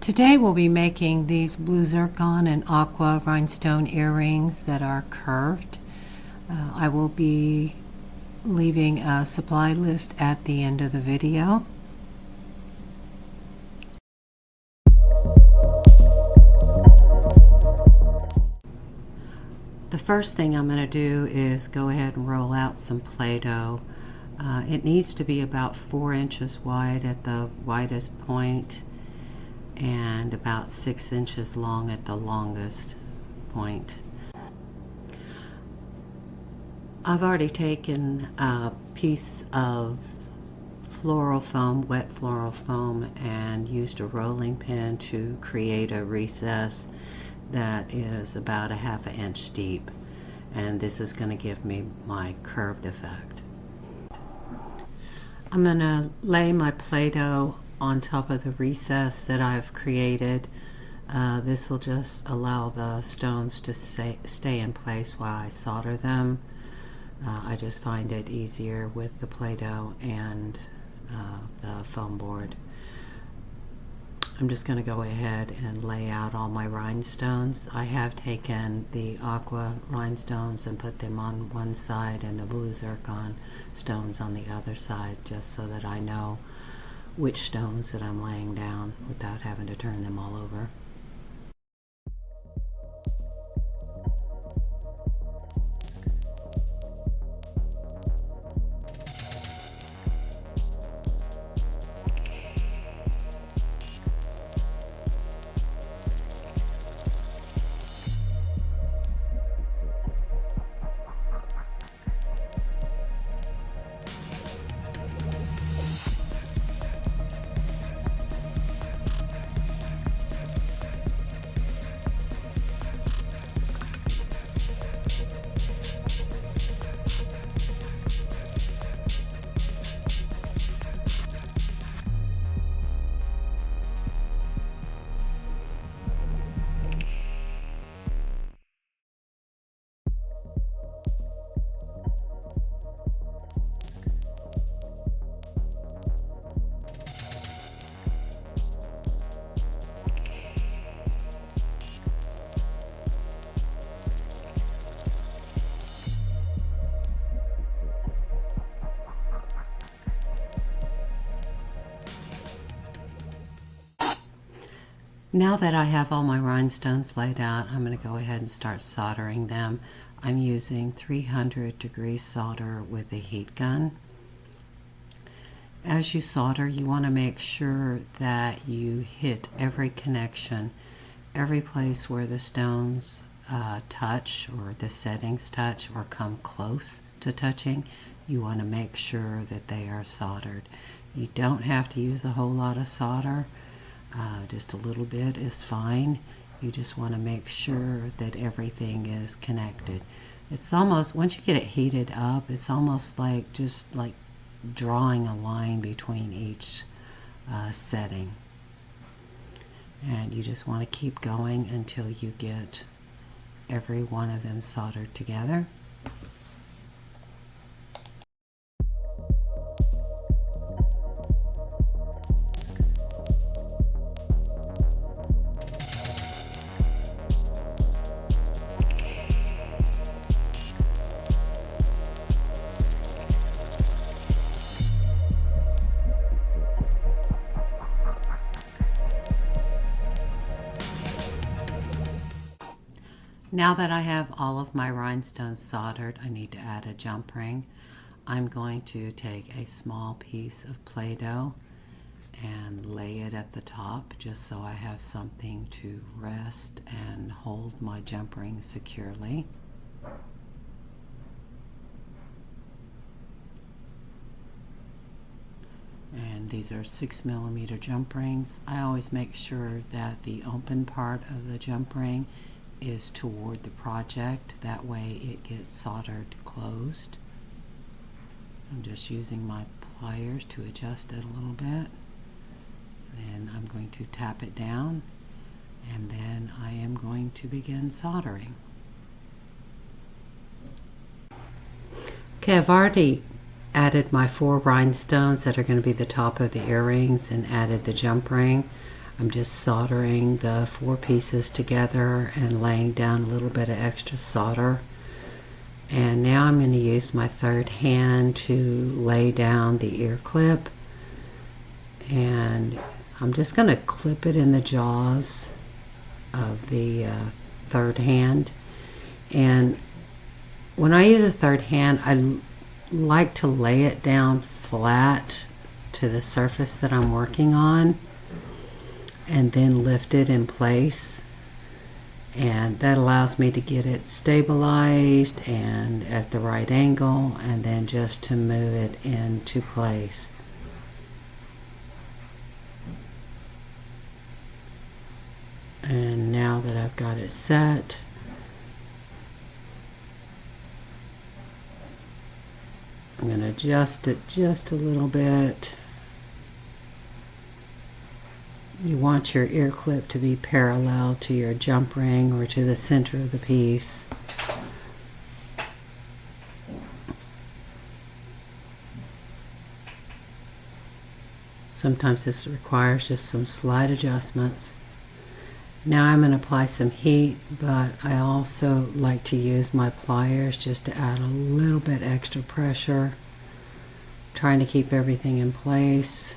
Today we'll be making these blue Zircon and Aqua Rhinestone earrings that are curved. I will be leaving a supply list at the end of the video. The first thing I'm going to do is go ahead and roll out some Play-Doh. It needs to be about 4 inches wide at the widest point and about 6 inches long at the longest point. I've already taken a piece of floral foam, wet floral foam, and used a rolling pin to create a recess that is about a ½ inch deep, and this is going to give me my curved effect. I'm going to lay my Play-Doh on top of the recess that I've created. This will just allow the stones to stay in place while I solder them. I just find it easier with the Play-Doh and the foam board. I'm just going to go ahead and lay out all my rhinestones. I have taken the Aqua Rhinestones and put them on one side and the blue Zircon stones on the other side, just so that I know which stones that I'm laying down without having to turn them all over. Now that I have all my rhinestones laid out, I'm going to go ahead and start soldering them. I'm using 300-degree solder with a heat gun. As you solder, you want to make sure that you hit every connection, every place where the stones touch or the settings touch or come close to touching. You want to make sure that they are soldered. You don't have to use a whole lot of solder. Just a little bit is fine. You just want to make sure that everything is connected. It's almost, once you get it heated up, it's almost like just like drawing a line between each setting. And you just want to keep going until you get every one of them soldered together. Now that I have all of my rhinestones soldered, I need to add a jump ring. I'm going to take a small piece of Play-Doh and lay it at the top just so I have something to rest and hold my jump ring securely. And these are 6mm jump rings. I always make sure that the open part of the jump ring is toward the project. That way it gets soldered closed. I'm just using my pliers to adjust it a little bit. Then I'm going to tap it down, and then I am going to begin soldering. Okay, I've already added my 4 rhinestones that are going to be the top of the earrings and added the jump ring. I'm just soldering the 4 pieces together and laying down a little bit of extra solder. And now I'm going to use my third hand to lay down the ear clip, and I'm just going to clip it in the jaws of the third hand. And when I use a third hand, I like to lay it down flat to the surface that I'm working on and then lift it in place, and that allows me to get it stabilized and at the right angle, and then just to move it into place. And now that I've got it set, I'm going to adjust it just a little bit. You want your ear clip to be parallel to your jump ring or to the center of the piece. Sometimes this requires just some slight adjustments. Now I'm going to apply some heat, but I also like to use my pliers just to add a little bit extra pressure, trying to keep everything in place,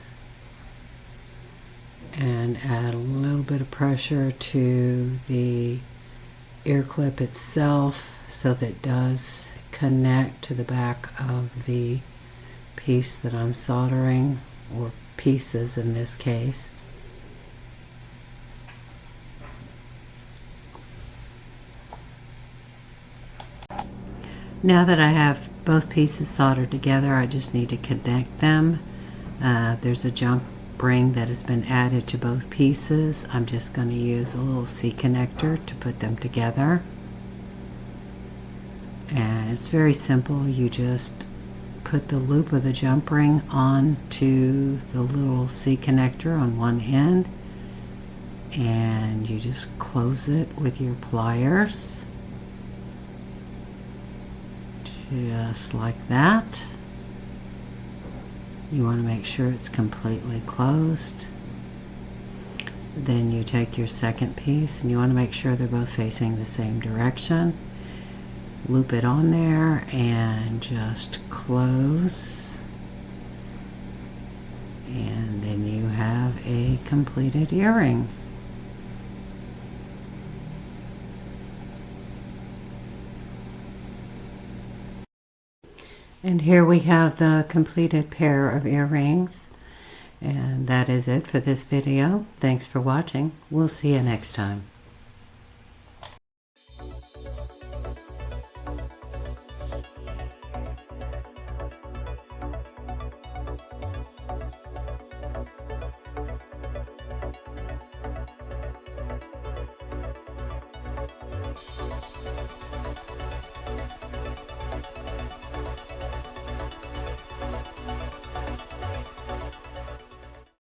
and add a little bit of pressure to the ear clip itself so that it does connect to the back of the piece that I'm soldering, or pieces in this case. Now that I have both pieces soldered together, I just need to connect them. There's a jump ring that has been added to both pieces. I'm just going to use a little C connector to put them together. And it's very simple. You just put the loop of the jump ring onto the little C connector on one end, and you just close it with your pliers. Just like that. You want to make sure it's completely closed. Then you take your second piece, and you want to make sure they're both facing the same direction. Loop it on there and just close. And then you have a completed earring. And here we have the completed pair of earrings. And that is it for this video. Thanks for watching. We'll see you next time.